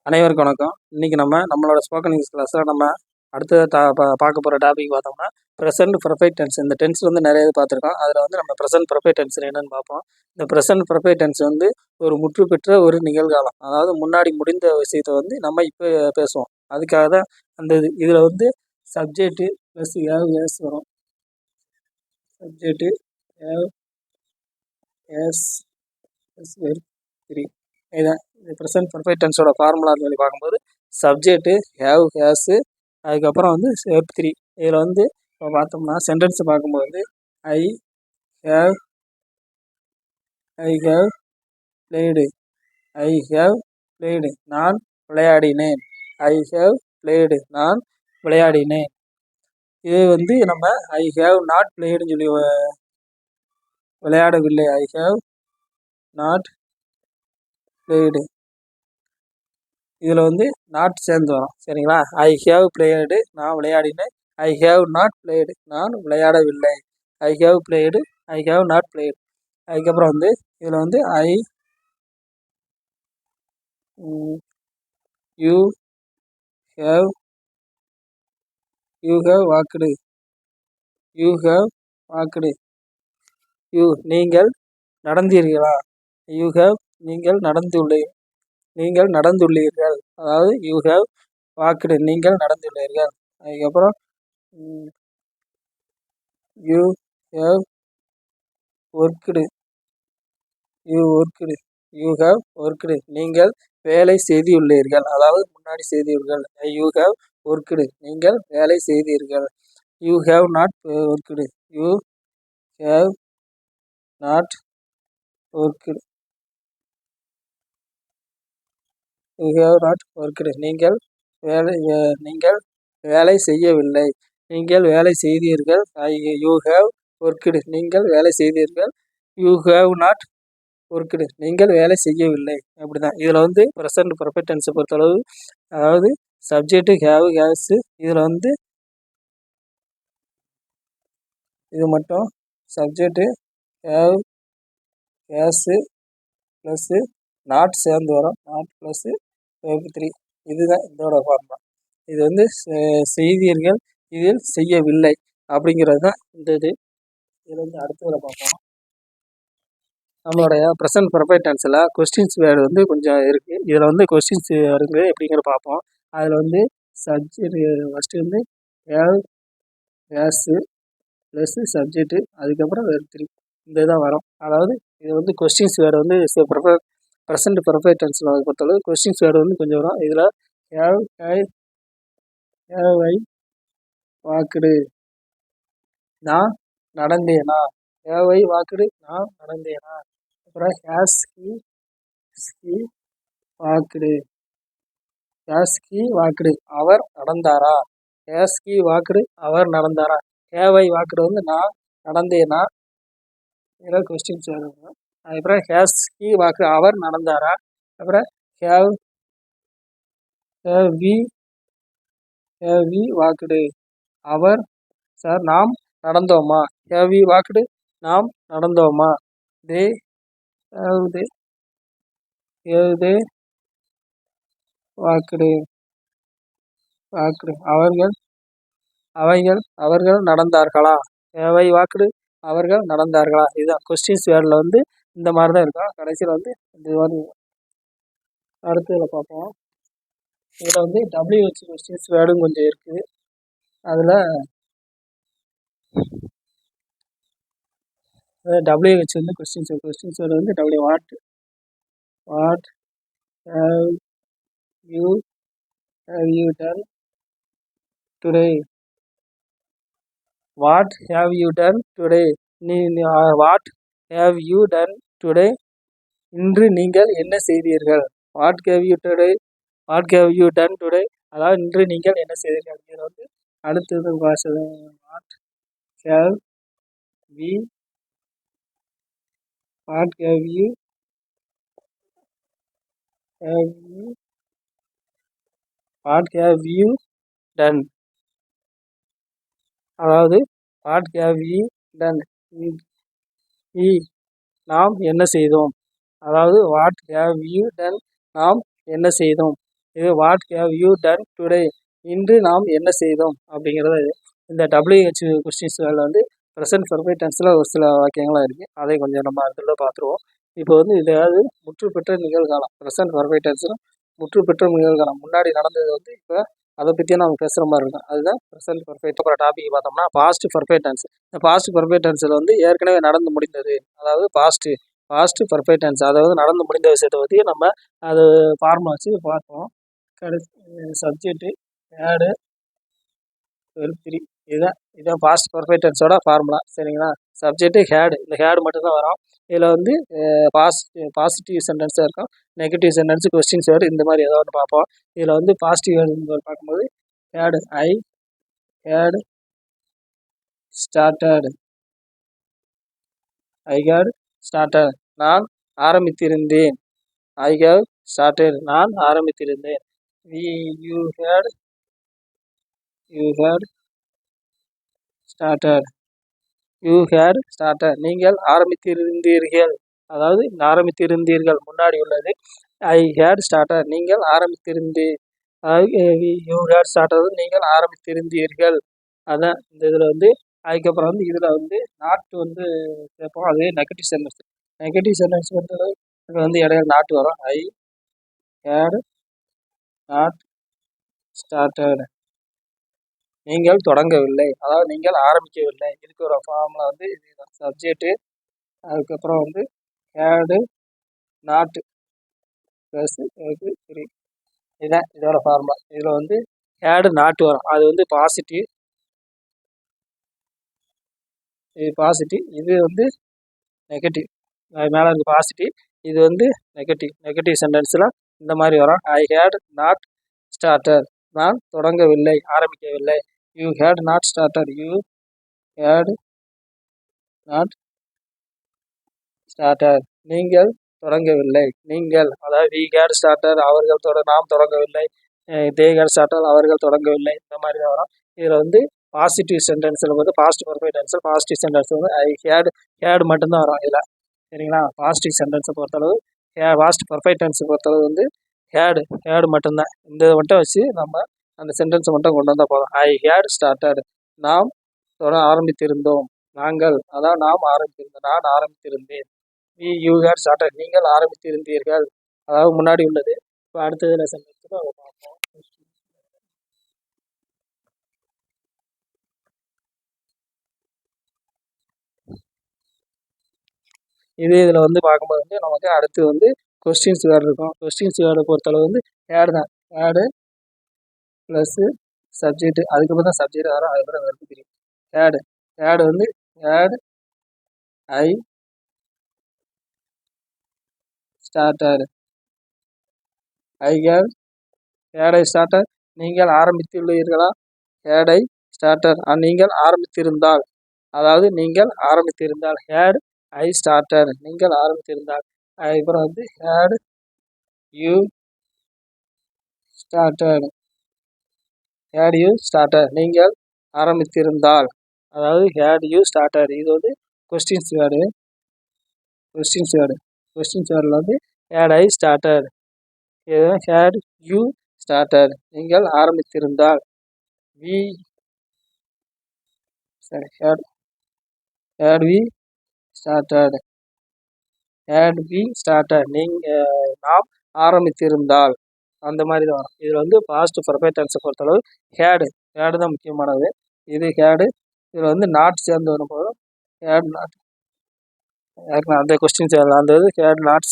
அனைவருக்கும் வணக்கம். இன்றைக்கி நம்மளோட ஸ்போக்கன் இங்கிலீஷ் கிளாஸில் நம்ம அடுத்த பார்க்க போகிற டாபிக் பார்த்தோம்னா ப்ரெசன்ட் பர்ஃபெக்ட் டென்ஸ். இந்த டென்ஸ் நிறைய பார்த்துருக்கோம். அதில் நம்ம ப்ரெசன்ட் பர்ஃபெக்ட் டென்ஸ் என்னென்னு பார்ப்போம். இந்த ப்ரெசன்ட் பர்ஃபெக்ட் டென்ஸ் ஒரு முற்று பெற்ற ஒரு நிகழ்காலம், அதாவது முன்னாடி முடிந்த விஷயத்தை நம்ம இப்போ பேசுவோம். அதுக்காக தான் அந்த இதில் சப்ஜெக்டு ப்ளஸ் ஹேவ் எஸ் வரும். Subject have S plus verb 3 இதுதான் இது ப்ரெசன்ட் பர்ஃபெக்ட் டென்ஸோட ஃபார்முலா சொல்லி பார்க்கும்போது சப்ஜெக்ட்டு ஹேவ் ஹேஸு அதுக்கப்புறம் வெர்ப் 3. இதில் இப்போ பார்த்தோம்னா சென்டென்ஸ் பார்க்கும்போது ஐ ஹேவ் பிளேடு நான் விளையாடினேன். ஐ ஹேவ் பிளேடு நான் விளையாடினேன். இது நம்ம ஐ ஹேவ் நாட் பிளேடுன்னு சொல்லி விளையாடவில்லை. I have not played. இதில் நாட் சேர்ந்து வரும். சரிங்களா? ஐ ஹேவ் பிளேடு நான் விளையாடினேன். ஐ ஹேவ் நாட் பிளேடு நான் விளையாடவில்லை. I have played I have not played. அதுக்கப்புறம் இதில் I you have walked. You நீங்கள் நடந்தீர்களா. யூ ஹேவ் நீங்கள் நடந்துள்ளீர்கள். அதாவது யூ ஹேவ் வாக்குடு நீங்கள் நடந்துள்ளீர்கள். அதுக்கப்புறம் you have worked. You have worked நீங்கள் வேலை செய்துள்ளீர்கள். அதாவது முன்னாடி செய்தீர்கள். யூ ஹேவ் ஒர்க்குடு நீங்கள் வேலை செய்தீர்கள். You have not worked. You have not worked. You have not worked நீங்கள் வேலை செய்யவில்லை. நீங்கள் வேலை செய்தீர்கள். யூ ஹேவ் ஒர்க்குடு நீங்கள் வேலை செய்தீர்கள். யூ ஹேவ் நாட் ஒர்க்குடு நீங்கள் வேலை செய்யவில்லை. அப்படி தான் இதில் ப்ரெசன்ட் பர்ஃபெக்ட் டென்ஸை பொறுத்தளவு, அதாவது சப்ஜெக்டு ஹேவ் ஹேஸு. இதில் இது மட்டும் சப்ஜெக்டு ஹேவ் ஹேஸு ப்ளஸ்ஸு நாட் சேர்ந்து வரும். Not plus verb 3. இதுதான் இதோட ஃபார்முலா. இது செய்தீர்கள், இதில் செய்யவில்லை அப்படிங்கிறது தான் இது. இதில் அடுத்ததில் பார்ப்போம். நம்மளுடைய ப்ரெசன்ட் பர்ஃபெக்ட் டென்ஸில் கொஸ்டின்ஸ் வேர்டு கொஞ்சம் இருக்குது. இதில் கொஸ்டின்ஸ் வேர்டு எப்படிங்கிற பார்ப்போம். அதில் subject first have ஹேஸு plus subject அதுக்கப்புறம் வெர்ப் 3 இந்த இதான் வரும். அதாவது இது கொஸ்டின்ஸ் வேர்டு ப்ரெசன்ட் பர்ஃபெக்ட் டென்ஸில் பொறுத்தளவு கொஸ்டின்ஸ் வேர்டு கொஞ்சம் வரும். இதில் ஹேவ் ஐ வாக்குடு நான் நடந்தேனா. ஹேவ் ஐ வாக்குடு நான் நடந்தேனா. அப்புறம் ஹேஸ் ஹி வாக்குடு அவர் நடந்தாரா. ஹேஸ் ஹி வாக்குடு அவர் நடந்தாரா. ஹேவ் ஐ வாக்குடு நான் நடந்தேனா. இதெல்லாம் கொஸ்டின்ஸ் வேர்டு. அதுக்கப்புறம் ஹேஸ் ஹி வாக்கு அவர் நடந்தாரா. அப்புறம் ஹேவ் வி வாக்குடு அவர் சார் நாம் நடந்தோமா. ஹேவ் வி வாக்குடு நாம் நடந்தோமா. தே வாக்குடு அவர்கள் நடந்தார்களா. ஹேவை வாக்குடு அவர்கள் நடந்தார்களா. இதுதான் கொஸ்டின்ஸ் வேர்டில் இந்த மாதிரி தான் இருக்கும். கடைசியில் இது மாதிரி அடுத்ததில் பார்ப்போம். இதில் WH கொஸ்டின்ஸ் வேர்டும் கொஞ்சம் இருக்குது. அதில் WH questions word W what have you done today. What have you done today. What have you done today. இன்று நீங்கள் என்ன செய்தீர்கள். What have you done today. அதாவது இன்று நீங்கள் என்ன செய்தீர்கள். இதில் அடுத்தது வாட் ஹேவ் யூ டன். அதாவது வாட் ஹேவ் யூ டன் நாம் என்ன செய்தோம். அதாவது வாட் ஹேவ் யூ டன் நாம் என்ன செய்தோம். இது what have you done today, இன்று நாம் என்ன செய்தோம் அப்படிங்கிறது. இந்த WH கொஸ்டின்ஸில் வந்து ப்ரெசன்ட் பர்ஃபெக்ட் டென்ஸில் ஒரு சில வாக்கியங்களாக இருக்குது. அதை கொஞ்சம் நம்ம அதில் பார்த்துருவோம். இப்போ வந்து இதாவது முற்று பெற்ற நிகழ்காலம், ப்ரெசன்ட் பர்ஃபெக்ட் டென்ஸில் முற்று பெற்ற நிகழ்காலம், முன்னாடி நடந்தது வந்து இப்போ அதை பற்றியே நம்ம பேசுகிற மாதிரி இருக்கும். அதுதான் ப்ரெசன்ட் பர்ஃபெக்ட். அப்புறம் டாபிக் பார்த்தோம்னா பாஸ்ட் பர்ஃபெக்ட் டென்ஸ். இந்த பாஸ்ட் பர்ஃபெக்ட் டென்ஸில் வந்து ஏற்கனவே நடந்து முடிந்தது, அதாவது பாஸ்ட் பர்ஃபெக்ட் டென்ஸ், அதாவது நடந்து முடிந்த விஷயத்தை பற்றி நம்ம அது ஃபார்முலா வச்சு பார்த்தோம். கடைசி சப்ஜெக்ட்டு ஹேடு வெறும் 3. இதுதான் பாஸ்ட் பர்ஃபெக்ட் டென்ஸோட ஃபார்முலா. சரிங்களா? சப்ஜெக்ட்டு ஹேடு, இந்த ஹேடு மட்டும்தான் வரும். இதில் வந்து பாசிட்டிவ் சென்டென்ஸாக இருக்கும், நெகட்டிவ் சென்டென்ஸ், கொஸ்டின்ஸ் வேர்டு, இந்த மாதிரி ஏதோ ஒன்று பார்ப்போம். இதில் வந்து பாசிட்டிவ் வேர்டு பார்க்கும்போது had, I had started, I had started, நான் ஆரம்பித்திருந்தேன், ஐ ஹேவ் ஸ்டார்டட், நான் ஆரம்பித்திருந்தேன். You had started, you had started, நீங்கள் ஆரம்பித்திருந்தீர்கள், அதாவது ஆரம்பித்திருந்தீர்கள் முன்னாடி உள்ளது. ஐ ஹேட் ஸ்டார்டட், நீங்கள் ஆரம்பித்திருந்தீர், அதாவது யூ ஹேட் ஸ்டார்டட், நீங்கள் ஆரம்பித்திருந்தீர்கள். அதான் இந்த இதில் வந்து அதுக்கப்புறம் வந்து இதில் வந்து நாட்டு வந்து சேர்ப்போம். அது நெகட்டிவ் சென்டென்ஸ். நெகட்டிவ் சென்டென்ஸ் வந்து இது வந்து இடையில நாட்டு வரும். ஐ ஹேட் நாட் ஸ்டார்டட், நீங்கள் தொடங்கவில்லை, அதாவது நீங்கள் ஆரம்பிக்கவில்லை. இதுக்கு ஒரு ஃபார்முலா வந்து இதுதான். சப்ஜெக்ட்டு, அதுக்கப்புறம் வந்து ஹேடு நாட்டு ப்ளஸ் 3. இதுதான் இதோட ஃபார்முலா. இதில் வந்து ஹேடு நாட்டு வரும், அது வந்து பாசிட்டிவ், இது பாசிட்டிவ், இது வந்து நெகட்டிவ். அது மேலே இருக்கு பாசிட்டிவ், இது வந்து நெகட்டிவ் சென்டென்ஸில் இந்த மாதிரி வரும். ஐ ஹேட் நாட் ஸ்டார்டட், நான் தொடங்கவில்லை, ஆரம்பிக்கவில்லை. You had not started, you had not started, நீங்கள் தொடங்கவில்லை, நீங்கள், அதாவது வி ஹேட் ஸ்டார்டட், அவர்கள் நாம் தொடங்கவில்லை, தே ஹேட் ஸ்டார்டட், அவர்கள் தொடங்கவில்லை, இந்த மாதிரி தான் வரும். இதில் வந்து பாசிட்டிவ் சென்டென்ஸில் வந்து பாஸ்ட் பர்ஃபெக்ட் டென்ஸில் பாசிட்டிவ் சென்டென்ஸ் வந்து ஐ ஹேடு மட்டும்தான் வரும் இதில். சரிங்களா? பாசிட்டிவ் சென்டென்ஸை பொறுத்தளவு, பாஸ்ட் பர்ஃபெக்ட் டென்ஸை பொறுத்தளவு வந்து ஹேடு மட்டும்தான். இந்த இதை மட்டும் வச்சு நம்ம அந்த சென்டென்ஸை மட்டும் கொண்டு வந்தால் போதும். ஐ ஹேட் ஸ்டார்டட், நாம் ஆரம்பித்திருந்தோம், நாங்கள், அதாவது நாம் ஆரம்பித்திருந்தோம், நான் ஆரம்பித்திருந்தேன். யூ ஹேட் ஸ்டார்டட், நீங்கள் ஆரம்பித்திருந்தீர்கள், அதாவது முன்னாடி உள்ளது. இப்போ அடுத்ததில் சென்டென்ஸுக்கு அதை பார்ப்போம். இதில் வந்து பார்க்கும்போது வந்து நமக்கு அடுத்து வந்து கொஸ்டின்ஸ் வேர்டு இருக்கும். கொஸ்டின்ஸ் வேர்டை பொறுத்தளவு வந்து ஹேடு தான். ஹேடு ப்ளஸ்ஸு சப்ஜெக்ட்டு, அதுக்கப்புறம் தான் சப்ஜெக்ட் வரும், அதுக்கப்புறம் வெர்பு தெரியும். ஹேடு வந்து had I started, I had I started, நீங்கள் ஆரம்பித்துள்ளீர்களா, ஹேட் ஐ ஸ்டார்டட், நீங்கள் ஆரம்பித்திருந்தால், அதாவது நீங்கள் ஆரம்பித்திருந்தால், ஹேட் ஐ ஸ்டார்டட், நீங்கள் ஆரம்பித்திருந்தால். அதுக்கப்புறம் வந்து had you started, had you started, நீங்கள் ஆரம்பித்திருந்தால், அதாவது ஹேட் யூ ஸ்டார்டட். இது வந்து கொஸ்டின்ஸ் வேர்டு. கொஸ்டின்ஸ் வேர்டில் வந்து had I started, had you started, நீங்கள் ஆரம்பித்திருந்தால். வி ஹேட் வி ஸ்டார்டட், நாம் ஆரம்பித்திருந்தால், அந்த மாதிரி தான் வரும். இதில் வந்து பாஸ்ட் பர்ஃபெக்ட் டென்ஸை பொறுத்தளவு ஹேடு தான் முக்கியமானது. இது ஹேடு, இதில் வந்து நாட் சேர்ந்து வரும்போது ஹேட் நாட், அந்த கொஸ்டின்ஸ் அந்த இது ஹேட் நாட்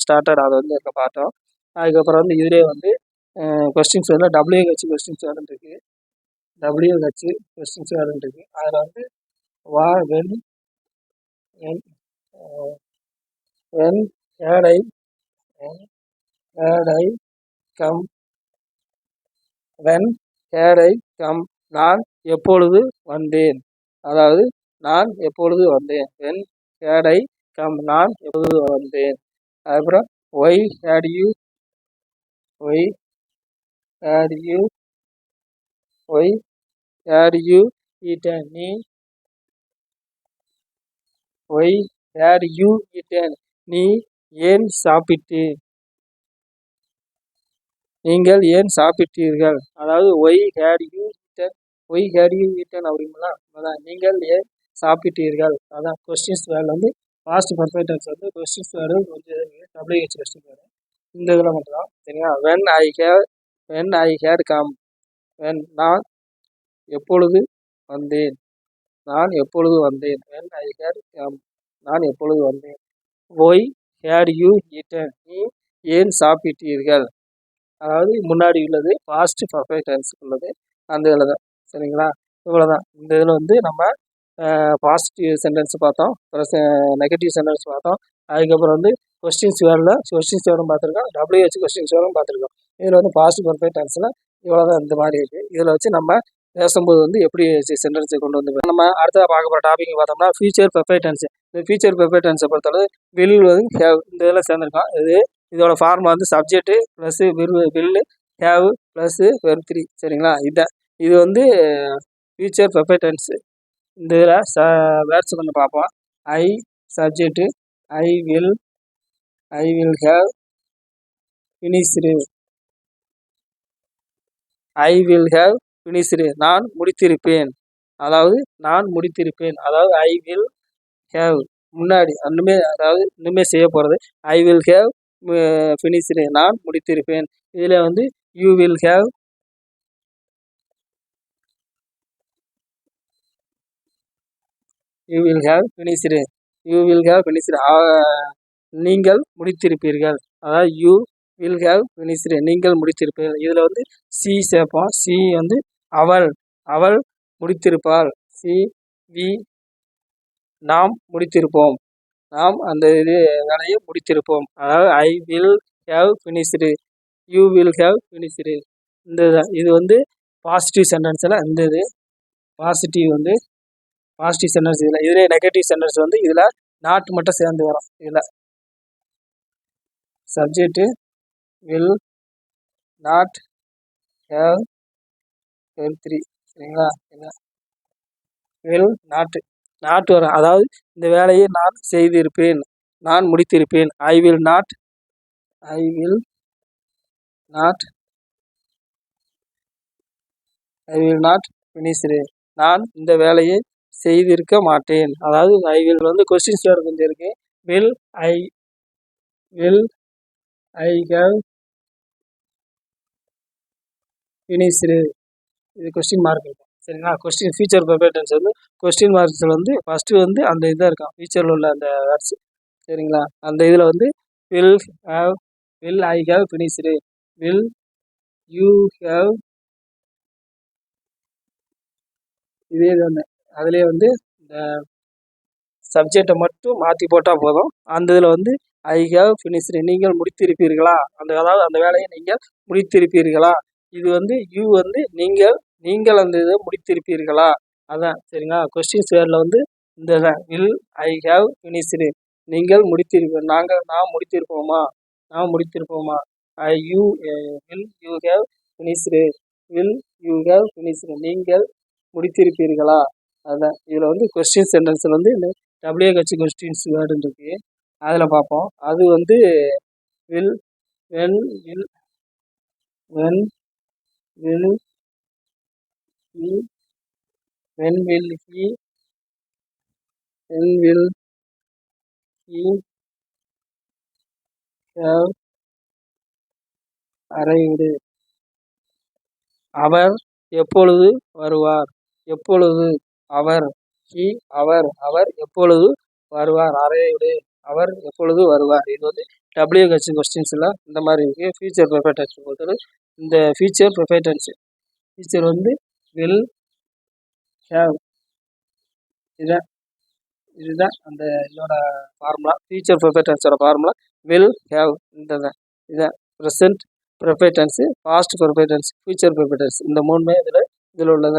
ஸ்டார்டட், அதை வந்து இருக்க பார்த்தோம். அதுக்கப்புறம் வந்து இதிலே வந்து கொஸ்டின்ஸ் வந்து WH கொஸ்டின்ஸ் வேர்டுன்னு இருக்குது, WH கொஸ்டின்ஸ் வேர்டுன்னு இருக்குது. அதில் வந்து when had I come, when had I come, நான் எப்பொழுது வந்தேன், அதாவது நான் எப்பொழுது வந்தேன். வென் ஹேட் ஐ கம், நான் எப்பொழுது வந்தேன். அதுக்கப்புறம் why had you eaten, why had you eaten, நீ ஏன் சாப்பிட்டு, நீங்கள் ஏன் சாப்பிட்டீர்கள், அதாவது why had you eaten, why had you eaten அப்படிங்களா, அதான் நீங்கள் ஏன் சாப்பிட்டீர்கள். அதான் கொஸ்டின்ஸ் வேர்டு வந்து பாஸ்ட் பர்ஃபெக்ட் டென்ஸ் வந்து கொஸ்டின்ஸ் வேர்டு கொஞ்சம் WH கொஸ்டின் வேர்டு இந்த இதில் மட்டும் தான் சரிங்களா. When I had come, when நான் எப்பொழுது வந்தேன், நான் எப்பொழுது வந்தேன், வென் ஐ ஹேட் கம் நான் எப்பொழுது வந்தேன். ஒய் ஹேட் யூ ஈட்டன், நீ ஏன் சாப்பிட்டீர்கள், அதாவது முன்னாடி உள்ளது பாஸ்ட் பர்ஃபெக்ட் டென்ஸ் உள்ளது அந்த இதில் தான் சரிங்களா. இவ்வளோதான் இந்த இதில் வந்து நம்ம பாசிட்டிவ் சென்டென்ஸ் பார்த்தோம், ப்ளஸ் நெகட்டிவ் சென்டென்ஸ் பார்த்தோம். அதுக்கப்புறம் வந்து கொஸ்டின்ஸ் வேர்டும் பார்த்துருக்கோம், WH கொஸ்டின்ஸ் வேர்டும் பார்த்துருக்கோம். இதில் வந்து பாஸ்ட் பர்ஃபெக்ட் டென்ஸில் இவ்வளோ தான் இந்த மாதிரி இருக்குது. இதில் வச்சு நம்ம பேசும்போது வந்து எப்படி சென்டென்ஸை கொண்டு வந்து நம்ம அடுத்ததாக பார்க்க போகிற டாபிக் பார்த்தோம்னா ஃபியூச்சர் பர்ஃபெக்ட் டென்ஸ். இந்த ஃபியூச்சர் பர்ஃபெக்ட் டென்ஸை பொறுத்தளவு வில் வந்து ஹேவ் இந்த இதில் சேர்ந்துருக்கோம். இதோட ஃபார்முலா வந்து subject plus will have plus verb 3 சரிங்களா. இது வந்து ஃபியூச்சர் பர்ஃபெக்ட் டென்ஸு. இந்த இதில் வேர்ட்ஸ் கொஞ்சம் பார்ப்போம். I subject, I will have finished, I will have finished நான் முடித்திருப்பேன், அதாவது நான் முடித்திருப்பேன், அதாவது ஐ வில் ஹேவ் முன்னாடி இன்னுமே செய்ய போகிறது. ஐ வில் ஹேவ் ஃபினிஷ்டு நான் முடித்திருப்பேன். இதில் வந்து யூ வில் ஹேவ் ஃபினிஷ்டு, நீங்கள் முடித்திருப்பீர்கள், அதாவது யூ வில் ஹேவ் ஃபினிஷ்டு நீங்கள் முடித்திருப்பீர்கள். இதில் வந்து சி சேர்ப்போம். சி வந்து அவள் முடித்திருப்பாள். சி வி நாம் முடித்திருப்போம், நாம் அந்த வேலையை முடித்திருப்போம், அதாவது ஐ will have finished, you will have finished. இது வந்து பாசிட்டிவ் சென்டென்ஸில் இந்த இது பாசிட்டிவ் சென்டென்ஸ். இதில் நெகட்டிவ் சென்டென்ஸ் வந்து இதில் நாட் மட்டும் சேர்ந்து வரும். இதில் subject will not have verb 3 சரிங்களா. வில் நாட் வரும், அதாவது இந்த வேலையை நான் செய்திருப்பேன், நான் முடித்திருப்பேன். ஐ வில் நாட் ஃபினிஷ்டு நான் இந்த வேலையை செய்திருக்க மாட்டேன், அதாவது ஐ வில் வந்து கொஸ்டின்ஸ் வேறு கொஞ்சம் இருக்குது. வில் ஐ ஹேவ் ஃபினிஷ்டு இது கொஸ்டின் மார்க் இருக்கும் சரிங்களா. கொஸ்டின் ஃபியூச்சர் பர்ஃபெக்ட் டென்ஸ் வந்து கொஸ்டின் மார்க்ஸில் வந்து ஃபஸ்ட்டு வந்து அந்த இதாக இருக்கும் ஃபியூச்சரில் உள்ள அந்த வேர்ட்ஸ் சரிங்களா. அந்த இதில் வந்து will I have finished, will you have, இதே தானே. அதிலே வந்து இந்த சப்ஜெக்டை மட்டும் மாற்றி போட்டால் போதும். அந்த இதில் வந்து ஐ ஹேவ் ஃபினிஷ்டு நீங்கள் முடித்திருப்பீர்களா, அதாவது அந்த வேலையை நீங்கள் முடித்திருப்பீர்களா. இது வந்து யூ வந்து நீங்கள் அந்த இதை முடித்திருப்பீர்களா, அதான் சரிங்களா. கொஸ்டின்ஸ் வேர்டில் வந்து இந்த வில் ஐ ஹேவ் ஃபினிஷ்டு நீங்கள் நாம் முடித்திருப்போமா, வில் யூ ஹேவ் ஃபினிஷ்டு, நீங்கள் முடித்திருப்பீர்களா, அதுதான். இதில் வந்து கொஸ்டின் சென்டென்ஸில் வந்து இந்த WH கொஸ்டின்ஸ் வேர்டுன்னு இருக்குது, அதில் பார்ப்போம். அது வந்து வில் he have arrived, அவர் எப்பொழுது வருவார், அவர் எப்பொழுது வருவார், அவர் எப்பொழுது வருவார். இது வந்து WH கொஸ்டின்ஸில் இந்த மாதிரி இருக்குது. ஃபியூச்சர் பர்ஃபெக்ட் டென்ஸ் பொறுத்தவரை இந்த ஃபியூச்சர் பர்ஃபெக்ட் டென்ஸ் ஃபியூச்சர் வந்து வில் ஹேவ், இதுதான் அந்த இதோட ஃபார்முலா. ஃபியூச்சர் பர்ஃபெக்ட் டென்ஸோட ஃபார்முலா வில் ஹேவ். இதான் present perfect tense, past perfect tense, future perfect tense, இந்த மூணுமே இதில் உள்ளது.